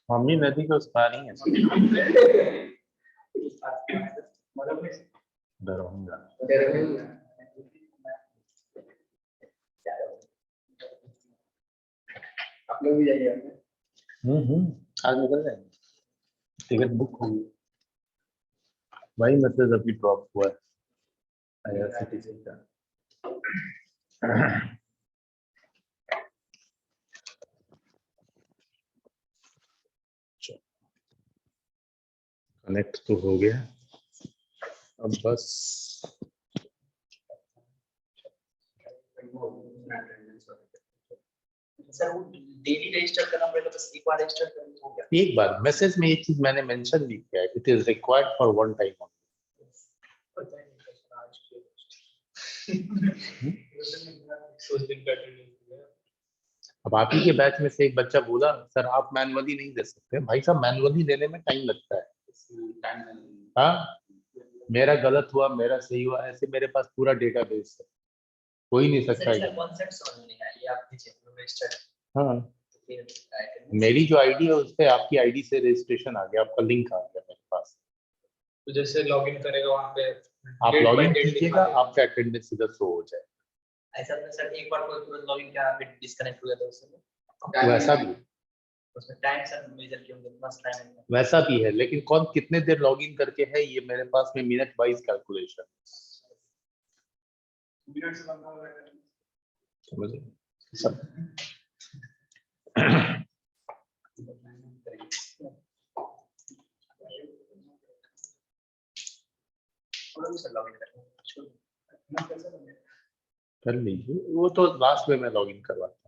Mummy नदी के उस पार ही है, दरभंगा। आप लोग भी जाइए। आज निकल जाएंगे, टिकट बुक होगी। वही मैसेज अभी ड्रॉप हुआ है IRCTC का। कनेक्ट तो हो गया, अब बस सर वो डेली रजिस्टर करना पड़ेगा, बस एक बार रजिस्टर कर हो गया। एक बार मैसेज में एक चीज मैंने मेंशन भी किया है, it is required for one time. अब आप ही के बैच में से एक बच्चा बोला सर आप मैनुअली नहीं दे सकते। भाई साहब मैनुअली देने में टाइम लगता है। हाँ, मेरा गलत हुआ, मेरा सही हुआ, ऐसे मेरे पास पूरा डेटाबेस है, कोई नहीं सकता है। हाँ, मेरी जो आईडी है उस पे आपकी आईडी से रजिस्ट्रेशन आ गया, आपका लिंक आ गया मेरे पास। तो जैसे लॉगिन करेगा वहाँ पे आप लॉगिन कीजिएगा, आपका अटेंडेंस इधर शो हो जाए। ऐसा तो सर एक बार कोई तुरंत लॉगिन किया फिर डिस्कनेक्ट हो गया तो उससे वैसा भी उसमें टाइम सर मेजर किया होगा, बस टाइम वैसा भी है, लेकिन कौन कितने देर लॉगिन करके है ये मेरे पास में मिनट वाइज कैलकुलेशन। मिनट से बंदा हो रहा है समझे सब। कर लीजिए, वो तो लास्ट में मैं लॉगिन करवाता हूँ।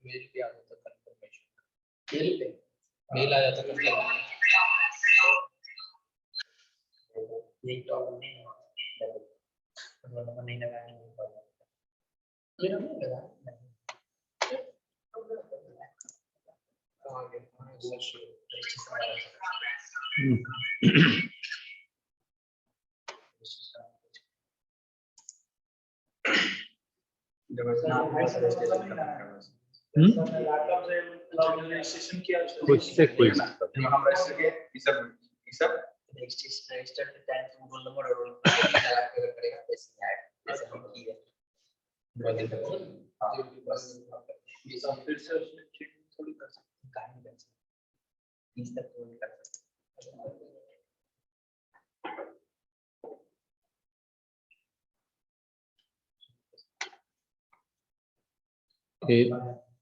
मेल पे आ जाता कंफर्मेशन, मेल आ जाता कंफर्मेशन। यही टॉप नहीं नहीं लगा मेरा नहीं लगा लैपटॉप से रजिस्ट्रेशन किया कुछ से कोई मतलब हम रजिस्टर के ये सब register time to roll number और रोल अगर करेगा वैसे ऐड जैसे हम किए हां बस ये सब फिर से थोड़ी कर सकते कहानी कर सकते इस तक रोल कर सकते।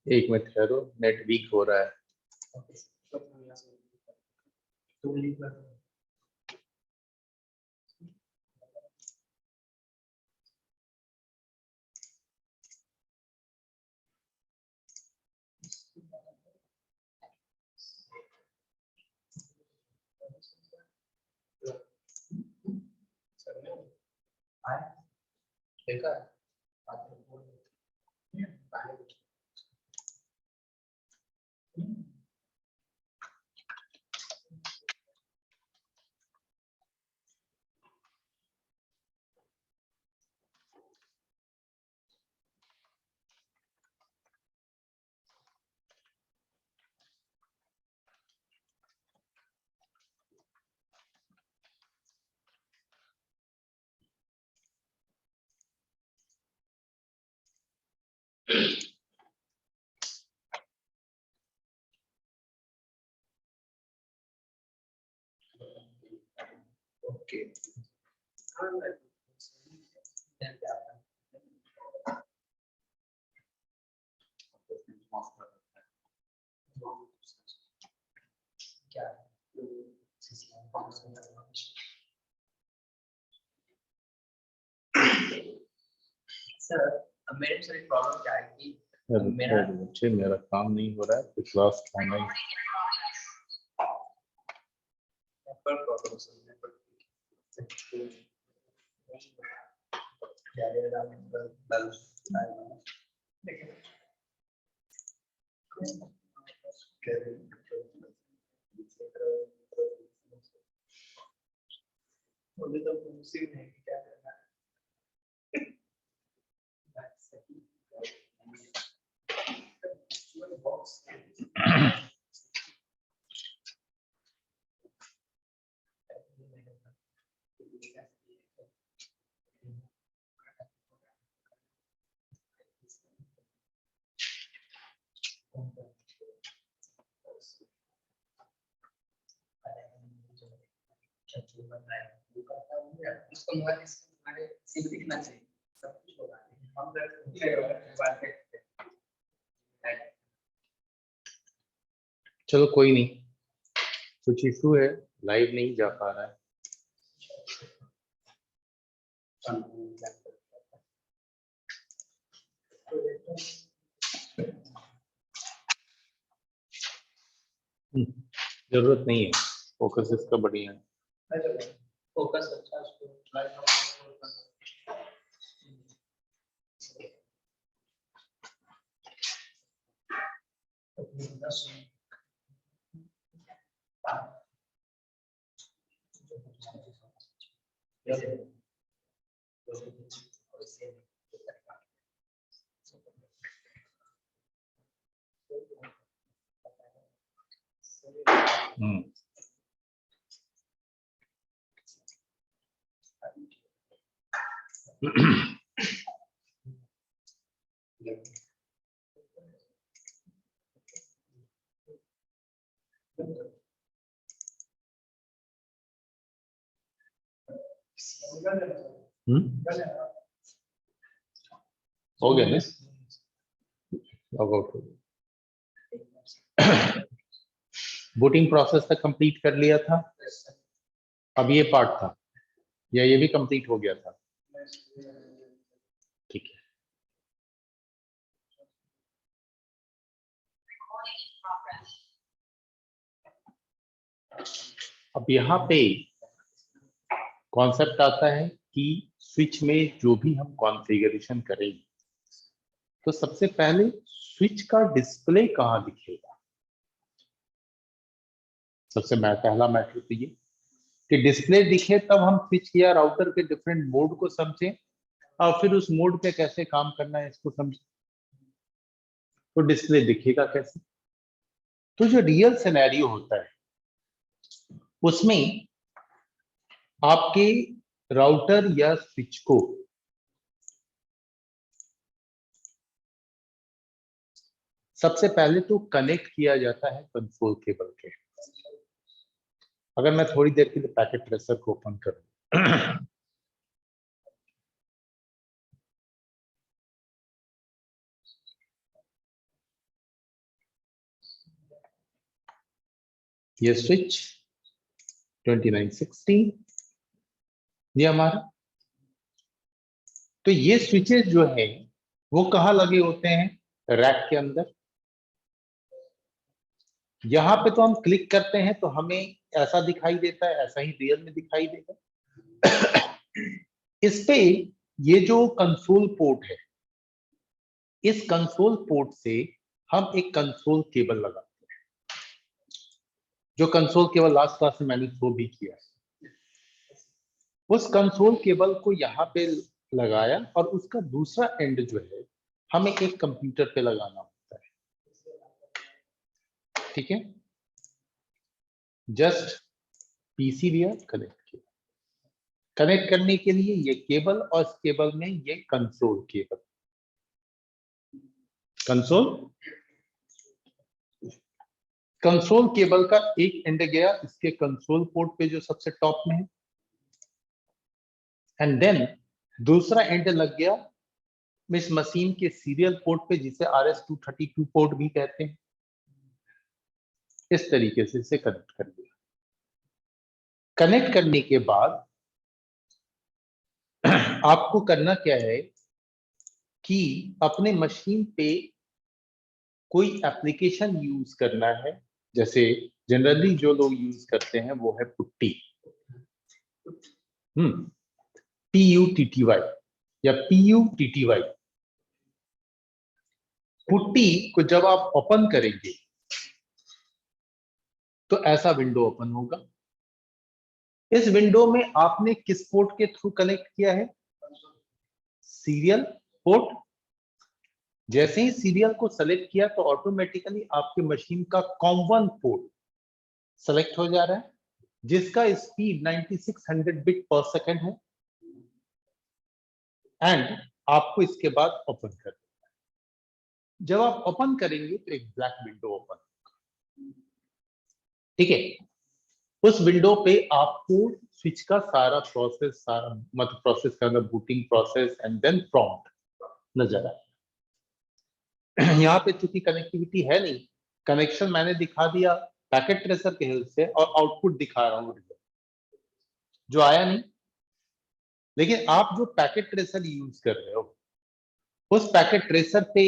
एक मिनट ठहरो, नेट वीक हो रहा है। देखा ओके क्या सर मेरे से प्रॉब्लम क्या है कि मेरा बच्चे मेरा काम नहीं हो रहा है तो क्लास खाना ही पर प्रॉब्लम सर पर मुझे तो मुझसे नहीं क्या करना उसको मोबाइल हमारे सिम दिखना चाहिए सब कुछ होगा हम मोबाइल चलो कोई नहीं, कुछ इशू है, लाइव नहीं जा पा रहा है। जरूरत नहीं है, फोकस इसका बढ़िया है। फोकस अच्छा हो गया ना, लॉग आउट हो गया। बूटिंग प्रोसेस तक कंप्लीट कर लिया था, अब ये पार्ट था या ये भी कंप्लीट हो गया था? ठीक है, अब यहाँ पे कॉन्सेप्ट आता है कि स्विच में जो भी हम कॉन्फ़िगरेशन करेंगे तो सबसे पहले स्विच का डिस्प्ले कहाँ दिखेगा। सबसे पहला मैटर तो ये कि डिस्प्ले दिखे, तब हम स्विच या राउटर के डिफरेंट मोड को समझें और फिर उस मोड पे कैसे काम करना है इसको समझें। तो डिस्प्ले दिखेगा कैसे? तो जो रियल सिनेरियो होता है उसमें आपके राउटर या स्विच को सबसे पहले तो कनेक्ट किया जाता है कंट्रोल केबल के। अगर मैं थोड़ी देर के लिए पैकेट ट्रेसर को ओपन करूं, ये स्विच 2960 ये हमारा, तो ये स्विचेस जो है वो कहाँ लगे होते हैं? रैक के अंदर। यहां पे तो हम क्लिक करते हैं तो हमें ऐसा दिखाई देता है, ऐसा ही रियल में दिखाई देगा। इस पे ये जो कंसोल पोर्ट है, इस कंसोल पोर्ट से हम एक कंसोल केबल लगाते हैं, जो कंसोल केबल लास्ट क्लास में मैंने शो भी किया है। उस कंसोल केबल को यहाँ पे लगाया और उसका दूसरा एंड जो है हमें एक कंप्यूटर पे लगाना होता है। ठीक है, जस्ट पीसीबीआर कनेक्ट किया। कनेक्ट करने के लिए ये केबल और इस केबल में ये कंसोल केबल, कंसोल केबल का एक एंड गया इसके कंसोल पोर्ट पे जो सबसे टॉप में है, एंड देन दूसरा एंड लग गया इस मशीन के सीरियल पोर्ट पे जिसे RS-232 पोर्ट भी कहते हैं। इस तरीके से इसे कनेक्ट कर दिया। कनेक्ट करने के बाद आपको करना क्या है कि अपने मशीन पे कोई एप्लीकेशन यूज करना है, जैसे जनरली जो लोग यूज करते हैं वो है पुट्टी, PUTTY या PUTTY। पुट्टी को जब आप ओपन करेंगे तो ऐसा विंडो ओपन होगा। इस विंडो में आपने किस पोर्ट के थ्रू कनेक्ट किया है? Serial port. जैसे ही सीरियल को सेलेक्ट किया तो ऑटोमेटिकली आपके मशीन का कॉमन पोर्ट सेलेक्ट हो जा रहा है, जिसका स्पीड 9600 बिट पर सेकंड है। एंड आपको इसके बाद ओपन कर देना है। जब आप ओपन करेंगे तो एक ब्लैक विंडो ओपन, ठीक है। उस विंडो पे आपको स्विच का सारा प्रोसेस, मतलब प्रोसेस का अंदर booting process and then prompt नजर आए। यहाँ पे चूंकि कनेक्टिविटी है नहीं, कनेक्शन मैंने दिखा दिया पैकेट ट्रेसर के हेल्प से और आउटपुट दिखा रहा हूँ जो आया नहीं। लेकिन आप जो पैकेट ट्रेसर यूज कर रहे हो उस पैकेट ट्रेसर पे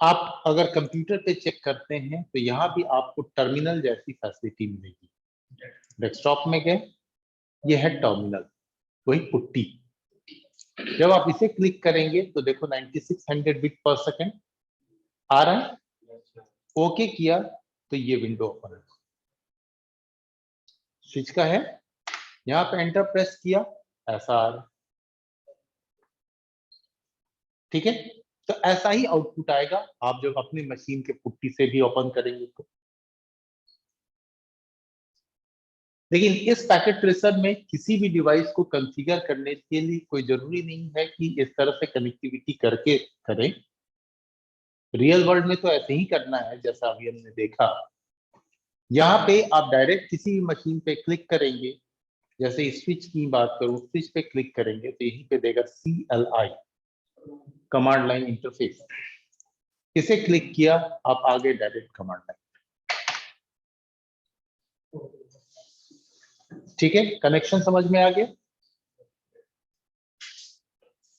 आप अगर कंप्यूटर पे चेक करते हैं तो यहाँ भी आपको टर्मिनल जैसी फैसिलिटी मिलेगी। डेस्कटॉप में गए, ये है टर्मिनल, वही पुट्टी। जब आप इसे क्लिक करेंगे तो देखो 9600 बिट पर सेकंड आ रहा है। ओके किया तो ये विंडो ओपन है, स्विच का है। यहाँ पे एंटर प्रेस किया, ऐसा आ रहा है, ठीक है। तो ऐसा ही आउटपुट आएगा आप जब अपनी मशीन के पुट्टी से भी ओपन करेंगे तो। लेकिन इस पैकेट ट्रेसर में किसी भी डिवाइस को कॉन्फ़िगर करने के लिए कोई जरूरी नहीं है कि इस तरह से कनेक्टिविटी करके करें। रियल वर्ल्ड में तो ऐसे ही करना है जैसा अभी हमने देखा। यहाँ पे आप डायरेक्ट किसी भी मशीन पे क्लिक करेंगे, जैसे स्विच की बात करूं, स्विच पे क्लिक करेंगे तो यहीं पे देगा CLI, कमांड लाइन इंटरफेस। इसे क्लिक किया, आप आगे डायरेक्ट कमांड लाइन, ठीक है। कनेक्शन समझ में आ गया।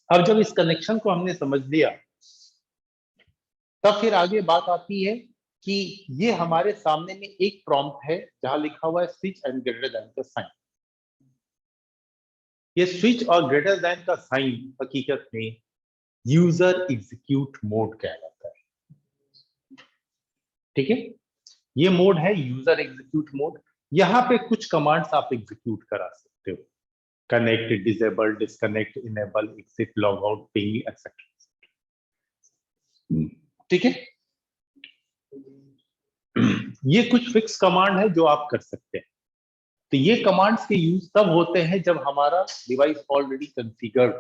अब जब इस कनेक्शन को हमने समझ लिया तब फिर आगे बात आती है कि ये हमारे सामने में एक प्रॉम्प्ट है जहां लिखा हुआ है स्विच एंड ग्रेटर देन का साइन। ये स्विच और ग्रेटर देन का साइन हकीकत में यूजर एग्जीक्यूट मोड कहलाता है, ठीक है। ये मोड है यूजर एग्जीक्यूट मोड। यहाँ पे कुछ कमांड्स आप एग्जीक्यूट करा सकते हो, connect, disable, disconnect, enable, exit, log out, ping etcetera, ठीक है। ये कुछ फिक्स कमांड है जो आप कर सकते हैं। तो ये कमांड्स के यूज तब होते हैं जब हमारा डिवाइस ऑलरेडी कॉन्फ़िगर्ड।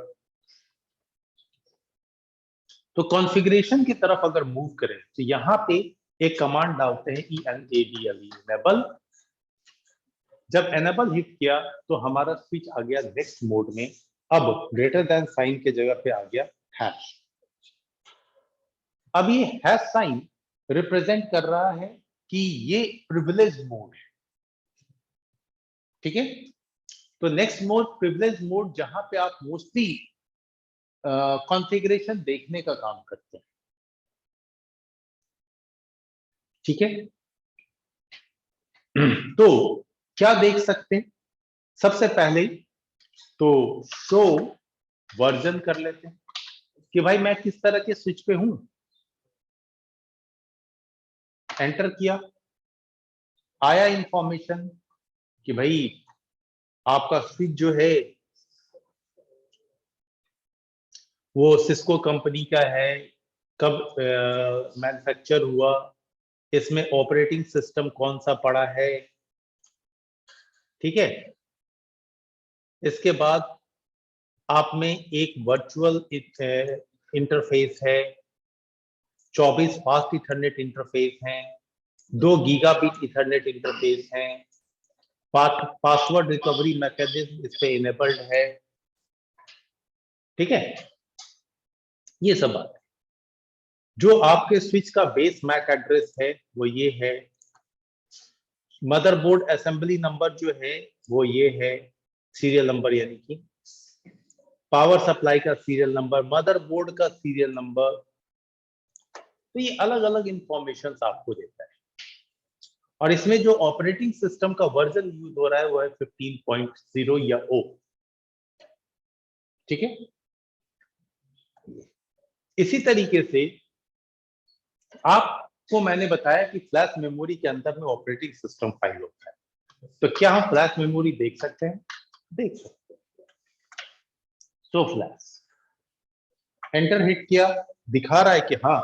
तो कॉन्फ़िगरेशन की तरफ अगर मूव करें तो यहाँ पे एक कमांड डालते हैं ENABLE, इनेबल। जब एनेबल हिट किया तो हमारा स्विच आ गया नेक्स्ट मोड में। अब ग्रेटर देन साइन के जगह पे आ गया हैश। अब ये हैश साइन रिप्रेजेंट कर रहा है कि ये प्रिविलेज मोड है, ठीक है। तो नेक्स्ट मोड प्रिविलेज मोड, जहां पे आप मोस्टली कॉन्फ़िगरेशन देखने का काम करते हैं, ठीक है। तो क्या देख सकते हैं? सबसे पहले तो शो वर्जन कर लेते हैं कि भाई मैं किस तरह के स्विच पे हूं। एंटर किया, आया इंफॉर्मेशन कि भाई आपका स्विच जो है वो सिस्को कंपनी का है, कब मैन्युफैक्चर हुआ, इसमें ऑपरेटिंग सिस्टम कौन सा पड़ा है, ठीक है। इसके बाद आप में एक वर्चुअल इंटरफेस है, 24 फास्ट इथरनेट इंटरफेस हैं, 2 गीगाबिट इथरनेट इंटरफेस हैं, पासवर्ड रिकवरी मैकेनिज्म इस पे इनेबल्ड है, ठीक है। ये सब बात है। जो आपके स्विच का बेस मैक एड्रेस है वो ये है, मदरबोर्ड असेंबली नंबर जो है वो ये है, सीरियल नंबर यानी कि पावर सप्लाई का सीरियल नंबर, मदरबोर्ड का सीरियल नंबर, तो ये अलग अलग इंफॉर्मेशन आपको देता है। और इसमें जो ऑपरेटिंग सिस्टम का वर्जन यूज हो रहा है वो है 15.0 या O। ठीक है, इसी तरीके से आपको मैंने बताया कि फ्लैश मेमोरी के अंदर में ऑपरेटिंग सिस्टम फाइल होता है। तो क्या हम फ्लैश मेमोरी देख सकते हैं? देख सकते हैं। सो फ्लैश एंटर हिट किया, दिखा रहा है कि हाँ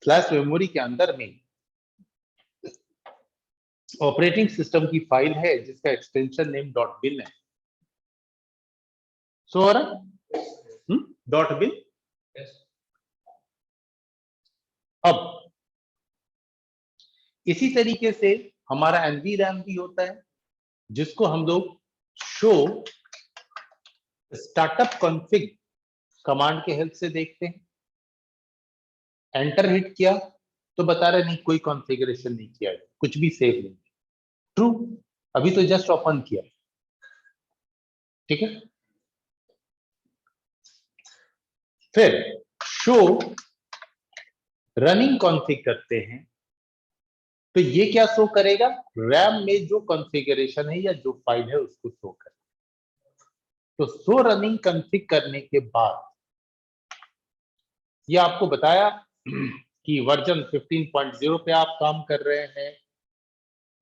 फ्लैश मेमोरी के अंदर में ऑपरेटिंग सिस्टम की फाइल है जिसका एक्सटेंशन नेम .bin है। सो हो रहा .bin। अब इसी तरीके से हमारा NVRAM भी होता है जिसको हम लोग शो स्टार्टअप कॉन्फ़िग कमांड के हेल्प से देखते हैं। एंटर हिट किया तो बता रहे नहीं कोई कॉन्फ़िगरेशन नहीं किया है, कुछ भी सेव नहीं। ट्रू, अभी तो जस्ट ओपन किया। ठीक है, फिर शो रनिंग कॉन्फ़िग करते हैं तो ये क्या शो करेगा? रैम में जो कॉन्फ़िगरेशन है या जो फाइल है उसको शो करेगा। तो शो रनिंग कॉन्फ़िग करने के बाद ये आपको बताया कि वर्जन 15.0 पे आप काम कर रहे हैं,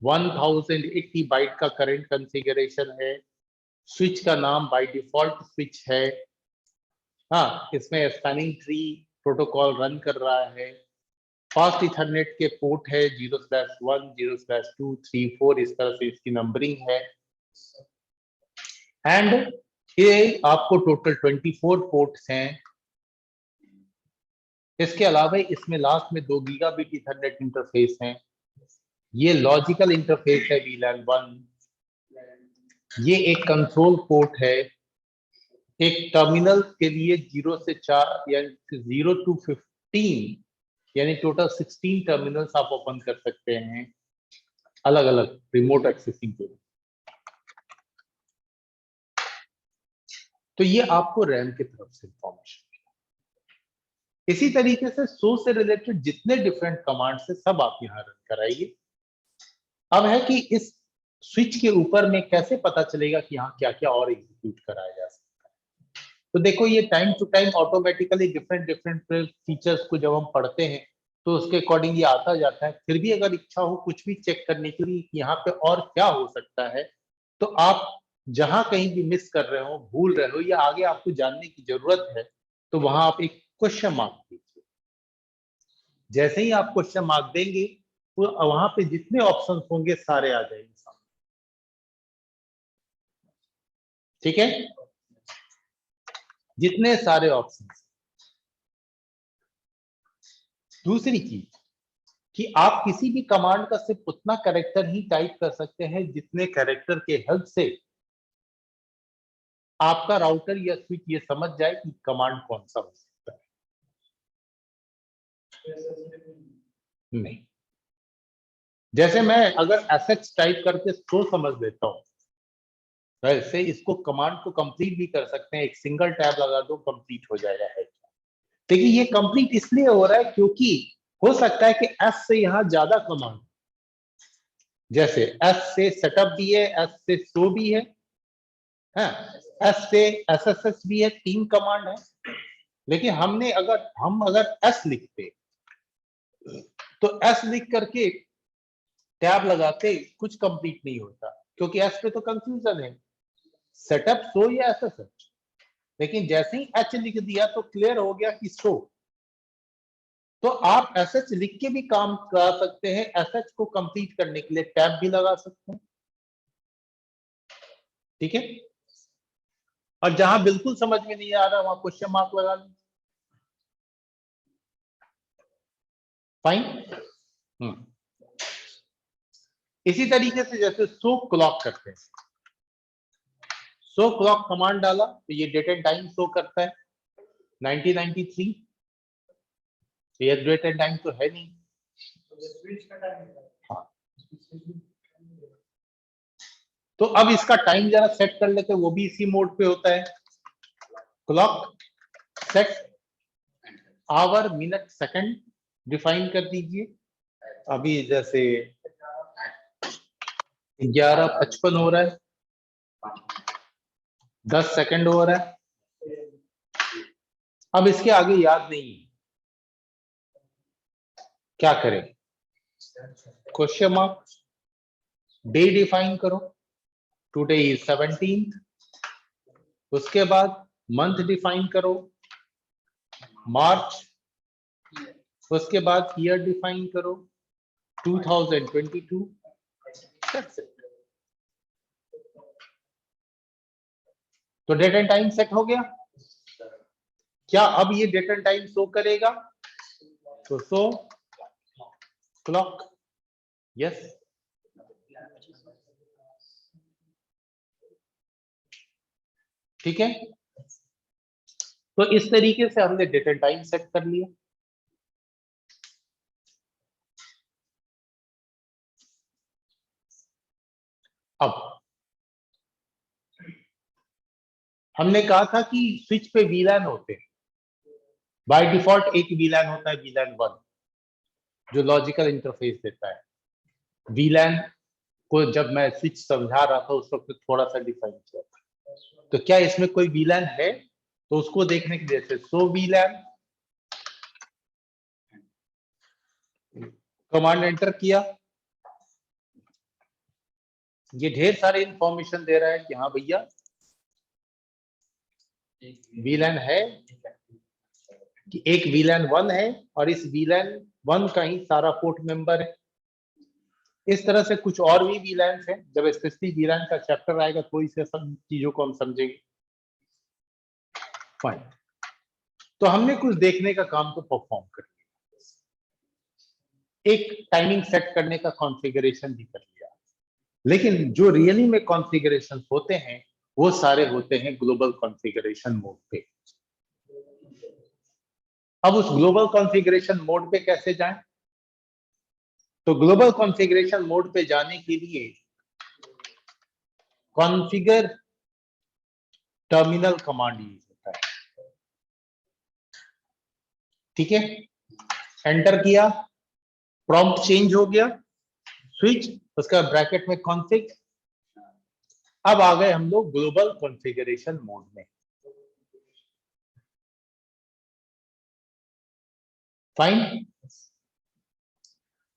1080 बाइट का करंट कॉन्फ़िगरेशन है, स्विच का नाम बाय डिफॉल्ट स्विच है। हाँ, इसमें स्पैनिंग ट्री प्रोटोकॉल रन कर रहा है, फास्ट इथरनेट के पोर्ट है 0/1, 0/2, 3, 4, इस तरह से इसकी नंबरिंग है। एंड ये आपको टोटल 24 पोर्ट्स हैं। इसके अलावा इसमें लास्ट में 2 गीगाबिट इथरनेट इंटरफेस है। ये लॉजिकल इंटरफेस है VLAN 1। ये एक कंट्रोल पोर्ट है। एक टर्मिनल के लिए 0 से 4 यानी 0 to 15 यानी टोटल 16 टर्मिनल्स आप ओपन कर सकते हैं अलग अलग रिमोट एक्सेसिंग के लिए। तो ये आपको रैम की तरफ से इंफॉर्मेशन। इसी तरीके से शो से रिलेटेड जितने डिफरेंट कमांड्स है सब आप यहाँ रन कराइए। अब है कि इस स्विच के ऊपर में कैसे पता चलेगा कि यहाँ क्या क्या और एग्जीक्यूट कराया जा सकता है। तो देखो ये time to time automatically different different features को जब हम पढ़ते हैं तो उसके अकॉर्डिंग ये आता जाता है। फिर भी अगर इच्छा हो कुछ भी चेक करने के लिए कि यहाँ पे और क्या हो सकता है तो आप जहां कहीं भी मिस कर रहे हो, भूल रहे हो या आगे आपको जानने की जरूरत है तो वहां आप एक क्वेश्चन मार्क दीजिए। जैसे ही आप क्वेश्चन मार्क देंगे तो वहां पे जितने ऑप्शन होंगे सारे आ जाएंगे सामने। ठीक है, जितने सारे ऑप्शन। दूसरी चीज कि आप किसी भी कमांड का सिर्फ उतना कैरेक्टर ही टाइप कर सकते हैं जितने कैरेक्टर के हेल्प से आपका राउटर या स्विच ये समझ जाए कि कमांड कौन सा हो सकता है। नहीं, जैसे मैं अगर एसएच टाइप करके शो समझ लेता हूं वैसे इसको कमांड को कंप्लीट भी कर सकते हैं। एक सिंगल टैब लगा दो कंप्लीट हो जाएगा है। देखिए ये कंप्लीट इसलिए हो रहा है क्योंकि हो सकता है कि एस से यहां ज्यादा कमांड, जैसे एस से सेटअप भी है, एस से शो भी है, एस से एसएसएस भी है, 3 कमांड है। लेकिन हम अगर एस लिखते तो एस लिख करके टैब लगाते कुछ कंप्लीट नहीं होता क्योंकि एस पे तो कंफ्यूजन है सेटअप शो या एसएसएच। लेकिन जैसे ही एच लिख दिया तो क्लियर हो गया कि शो। तो आप एसएच लिख के भी काम कर सकते हैं, एसएच को कंप्लीट करने के लिए टैब भी लगा सकते हैं। ठीक है, और जहां बिल्कुल समझ में नहीं आ रहा वहां क्वेश्चन मार्क लगा लीजिए। फाइन। इसी तरीके से जैसे शो क्लॉक करते हैं, शो क्लॉक कमांड डाला तो ये डेट एंड टाइम शो करता है 1993। ये डेट एंड टाइम तो है नहीं। हाँ, तो अब इसका टाइम जरा सेट कर लेते हैं, वो भी इसी मोड पे होता है। Clock set our minute second define कर दीजिए। अभी जैसे 11:55 हो रहा है, 10 सेकंड हो रहा है। अब इसके आगे याद नहीं, क्या करें? Question mark. डे डिफाइन करो, टुडे इज 17th। उसके बाद मंथ डिफाइन करो, मार्च। उसके बाद ईयर डिफाइन करो, 2022। तो डेट एंड टाइम सेट हो गया। क्या अब ये डेट एंड टाइम शो करेगा? तो शो क्लॉक, यस। ठीक है, तो इस तरीके से हमने डेट एंड टाइम सेट कर लिया। अब हमने कहा था कि स्विच पे वीलैन होते हैं। बाय डिफॉल्ट एक वीलैन होता है, वीलैन 1, जो लॉजिकल इंटरफेस देता है। वीलैन को जब मैं स्विच समझा रहा था उस वक्त थोड़ा सा डिफाइन किया था। तो क्या इसमें कोई वीलैन है? तो उसको देखने के लिए सो वीलैन कमांड एंटर किया। ये ढेर सारे इंफॉर्मेशन दे रहा है कि हाँ भैया वीलैन है, कि एक वीलैन 1 है और इस वीलैन 1 का ही सारा पोर्ट मेंबर है। इस तरह से कुछ और भी वीलैन हैं। जब स्पेसिफिकली वीलैन का चैप्टर आएगा तो इसे सब चीजों को हम समझेंगे। फाइन, तो हमने कुछ देखने का काम तो परफॉर्म कर लिया, एक टाइमिंग सेट करने का कॉन्फ़िगरेशन भी कर लिया। लेकिन जो रियली में कॉन्फ़िगरेशन होते हैं वो सारे होते हैं ग्लोबल कॉन्फ़िगरेशन मोड पे। अब उस ग्लोबल कॉन्फ़िगरेशन मोड पे कैसे जाएं? तो ग्लोबल कॉन्फ़िगरेशन मोड पे जाने के लिए कॉन्फ़िगर टर्मिनल कमांड यूज होता है। ठीक है, एंटर किया, प्रॉम्प्ट चेंज हो गया, स्विच, उसका ब्रैकेट में कॉन्फ़िग। अब आ गए हम लोग ग्लोबल कॉन्फ़िगरेशन मोड में। फाइन,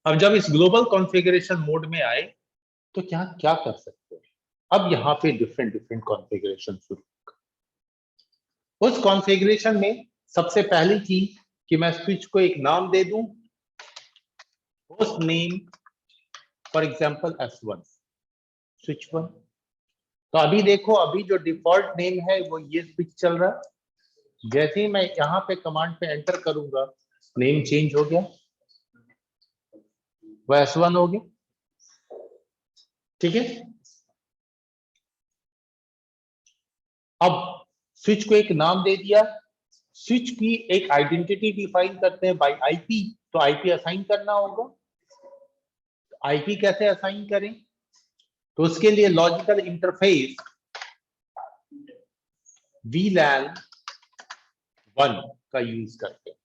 अब जब इस ग्लोबल कॉन्फ़िगरेशन मोड में आए तो क्या क्या कर सकते हैं? अब यहाँ पे डिफरेंट कॉन्फ़िगरेशन शुरू। उस कॉन्फ़िगरेशन में सबसे पहली चीज कि मैं स्विच को एक नाम दे दूं, host name for example S1 switch 1। तो अभी देखो, अभी जो डिफॉल्ट नेम है वो ये स्विच चल रहा है। जैसे ही मैं यहाँ पे कमांड पे एंटर करूंगा नेम चेंज हो गया, वो S1 हो गया। ठीक है, अब स्विच को एक नाम दे दिया, स्विच की एक आइडेंटिटी डिफाइन करते हैं बाय आईपी। तो आईपी असाइन करना होगा। आईपी कैसे असाइन करें? तो उसके लिए लॉजिकल इंटरफेस VLAN 1 का यूज करते हैं।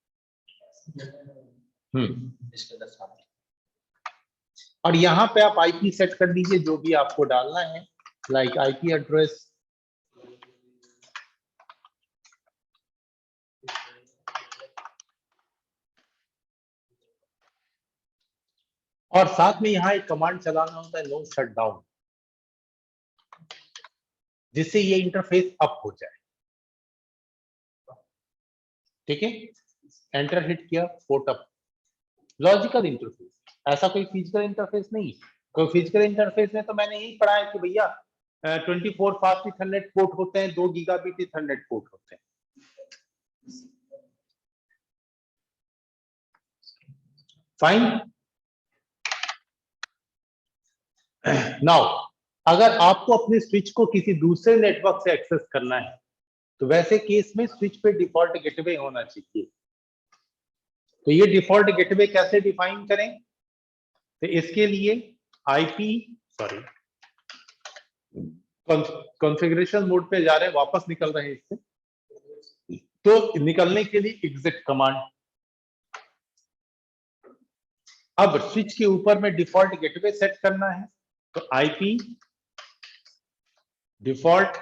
और यहां पे आप आईपी सेट कर दीजिए जो भी आपको डालना है, लाइक आईपी एड्रेस और साथ में यहाँ एक कमांड चलाना होता है नो शटडाउन, जिससे ये इंटरफेस अप हो जाए। ठीक है, एंटर हिट किया, पोर्ट अप। लॉजिकल इंटरफेस, ऐसा कोई फिजिकल इंटरफेस नहीं। कोई फिजिकल इंटरफेस में तो मैंने यही पढ़ा है कि भैया 24 फास्ट इथरनेट पोर्ट होते हैं, 2 गीगाबिट इथरनेट पोर्ट होते हैं। फाइन, नाउ अगर आपको अपने स्विच को किसी दूसरे नेटवर्क से एक्सेस करना है तो वैसे केस में स्विच पे डिफॉल्ट गेटवे होना चाहिए। तो ये डिफॉल्ट गेटवे कैसे डिफाइन करें? तो इसके लिए आईपी कॉन्फ़िगरेशन मोड पे जा रहे हैं, वापस निकल रहे हैं इससे, तो निकलने के लिए एग्जिट कमांड। अब स्विच के ऊपर में डिफॉल्ट गेटवे सेट करना है, तो आईपी डिफॉल्ट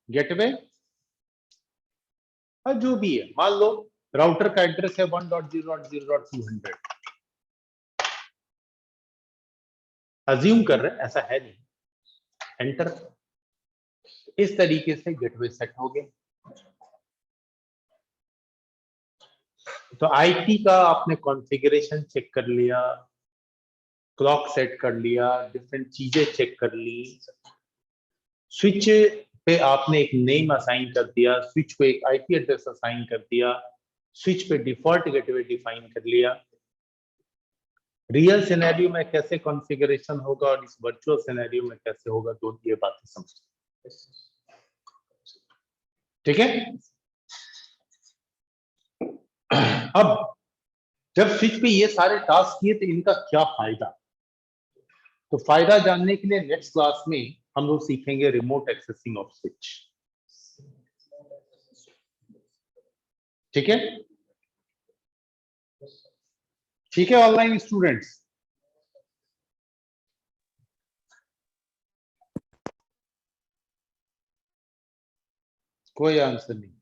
गेटवे, और जो भी है, मान लो राउटर का एड्रेस है 1.0.0.200, अज्यूम कर रहे हैं, ऐसा है नहीं, एंटर। इस तरीके से गेटवे सेट हो गया। तो आईपी का आपने कॉन्फ़िगरेशन चेक कर लिया, क्लॉक सेट कर लिया, डिफरेंट चीजें चेक कर ली, स्विच पे आपने एक नेम असाइन कर दिया, स्विच पे एक आईपी एड्रेस असाइन कर दिया, स्विच पे डिफॉल्ट गेटवे डिफाइन कर लिया। रियल सिनेरियो में कैसे कॉन्फ़िगरेशन होगा और इस वर्चुअल सिनेरियो में कैसे होगा, तो ये बातें समझ, ठीक है। अब जब स्विच पे ये सारे टास्क किए तो इनका क्या फायदा, तो फायदा जानने के लिए नेक्स्ट क्लास में हम लोग सीखेंगे रिमोट एक्सेसिंग ऑफ स्विच, ठीक है। ठीक है ऑनलाइन स्टूडेंट्स, कोई आंसर नहीं।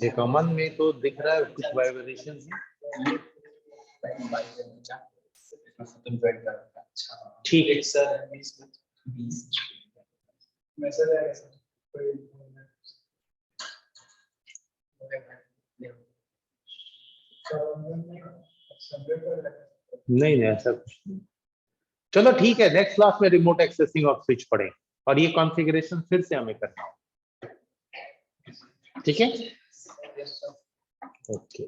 एक अमन में तो दिख रहा है कुछ वाइब्रेशन है, ठीक है सर। नहीं ऐसा कुछ नहीं। चलो ठीक है, नेक्स्ट क्लास में रिमोट एक्सेसिंग ऑफ स्विच पढ़ें और ये कॉन्फ़िगरेशन फिर से हमें करना है, ठीक है। ओके।